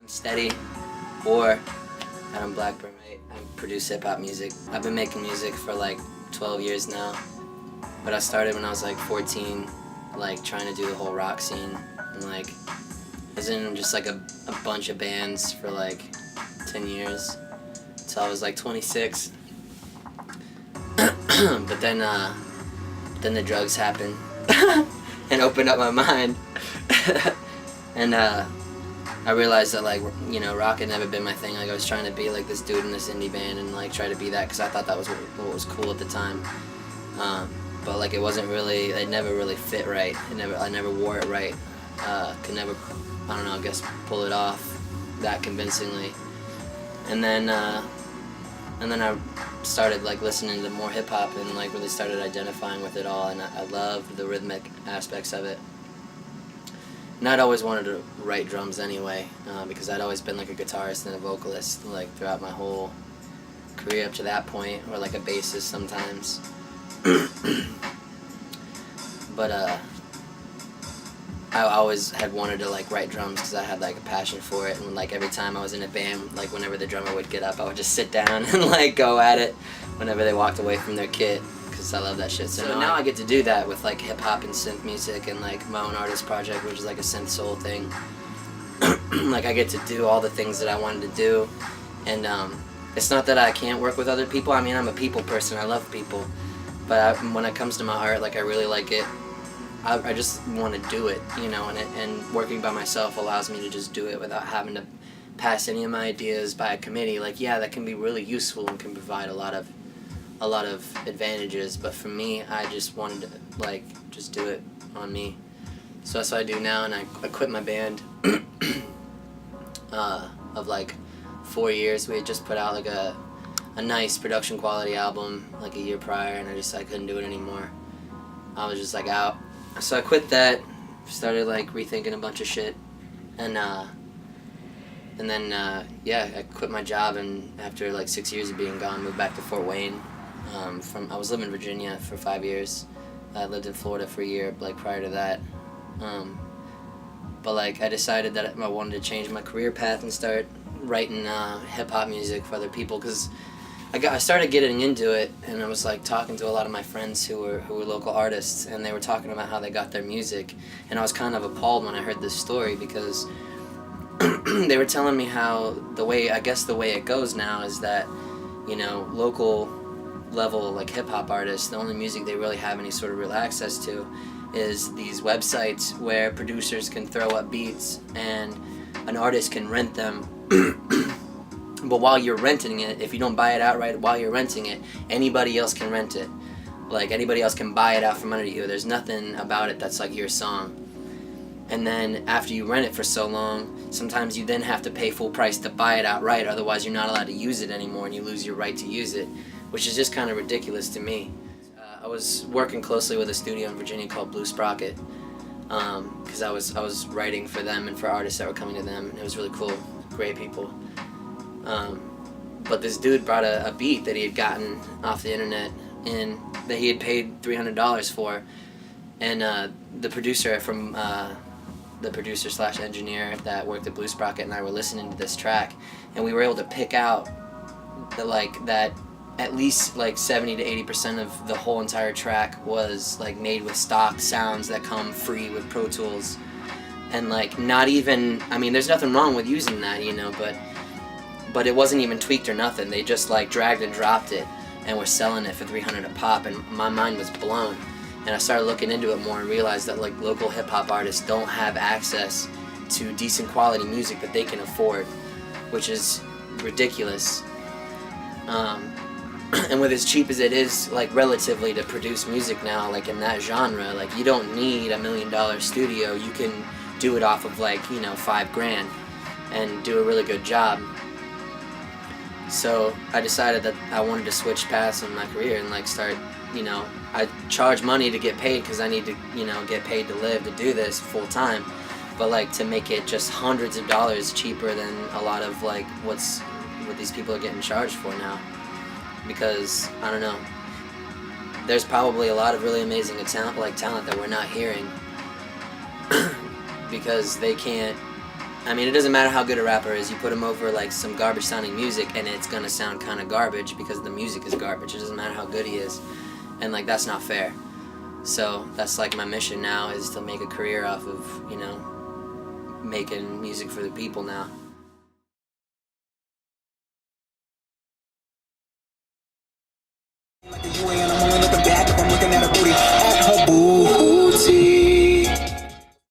Steady or Adam Blackburn. I produce hip-hop music. I've been making music for like 12 years now, but I started when I was like 14, like trying to do the whole rock scene, and like I was in just like a bunch of bands for like 10 years till I was like 26. But then the drugs happened and opened up my mind. And I realized that, like, you know, rock had never been my thing. Like, I was trying to be like this dude in this indie band and like try to be that because I thought that was what was cool at the time. But like it wasn't really, it never really fit right. I never wore it right. Could never, I don't know, I guess pull it off that convincingly. And then I started like listening to more hip hop and like really started identifying with it all, and I loved the rhythmic aspects of it. And I'd always wanted to write drums anyway, because I'd always been like a guitarist and a vocalist like throughout my whole career up to that point, or like a bassist sometimes. But I always had wanted to like write drums because I had like a passion for it, and like every time I was in a band, like whenever the drummer would get up, I would just sit down and like go at it whenever they walked away from their kit, because I love that shit. So now I get to do that with like hip hop and synth music and like my own artist project, which is like a synth soul thing. Like I get to do all the things that I wanted to do, and it's not that I can't work with other people. I mean, I'm a people person. I love people, but when it comes to my art, like I really like it. I just want to do it, you know, and working by myself allows me to just do it without having to pass any of my ideas by a committee. Like, yeah, that can be really useful and can provide a lot of advantages, but for me, I just wanted to like just do it on me. So that's what I do now, and I quit my band of like 4 years. We had just put out like a nice production quality album like a year prior, and I couldn't do it anymore. I was just like out. So I quit that, started like rethinking a bunch of shit, and then yeah, I quit my job, and after like 6 years of being gone, moved back to Fort Wayne. I was living in Virginia for 5 years. I lived in Florida for a year, like prior to that. But like I decided that I wanted to change my career path and start writing hip hop music for other people, because I started getting into it, and I was like talking to a lot of my friends who were local artists, and they were talking about how they got their music, and I was kind of appalled when I heard this story, because they were telling me how the way it goes now is that, you know, local level like hip hop artists, the only music they really have any sort of real access to is these websites where producers can throw up beats and an artist can rent them. But while you're renting it, if you don't buy it outright while you're renting it, anybody else can rent it. Like anybody else can buy it out from under you. There's nothing about it that's like your song. And then after you rent it for so long, sometimes you then have to pay full price to buy it outright, otherwise you're not allowed to use it anymore and you lose your right to use it, which is just kind of ridiculous to me. I was working closely with a studio in Virginia called Blue Sprocket, because I was writing for them and for artists that were coming to them, and it was really cool, great people. But this dude brought a beat that he had gotten off the internet and that he had paid $300 for, and the producer slash engineer that worked at Blue Sprocket and I were listening to this track, and we were able to pick out that at least like 70 to 80% of the whole entire track was like made with stock sounds that come free with Pro Tools, and like not even, I mean, there's nothing wrong with using that, you know, but it wasn't even tweaked or nothing. They just like dragged and dropped it and were selling it for $300 a pop, and my mind was blown. And I started looking into it more and realized that like local hip hop artists don't have access to decent quality music that they can afford, which is ridiculous. And with as cheap as it is, like relatively, to produce music now, like in that genre, like you don't need $1 million studio. You can do it off of like, you know, $5,000 and do a really good job. So I decided that I wanted to switch paths in my career and like start, you know, I charge money to get paid because I need to, you know, get paid to live, to do this full time, but like to make it just hundreds of dollars cheaper than a lot of like what these people are getting charged for now. Because I don't know, there's probably a lot of really amazing talent that we're not hearing because they can't I mean, it doesn't matter how good a rapper is. You put him over like some garbage sounding music, and it's gonna sound kind of garbage because the music is garbage. It doesn't matter how good he is, and like that's not fair. So that's like my mission now, is to make a career off of, you know, making music for the people now.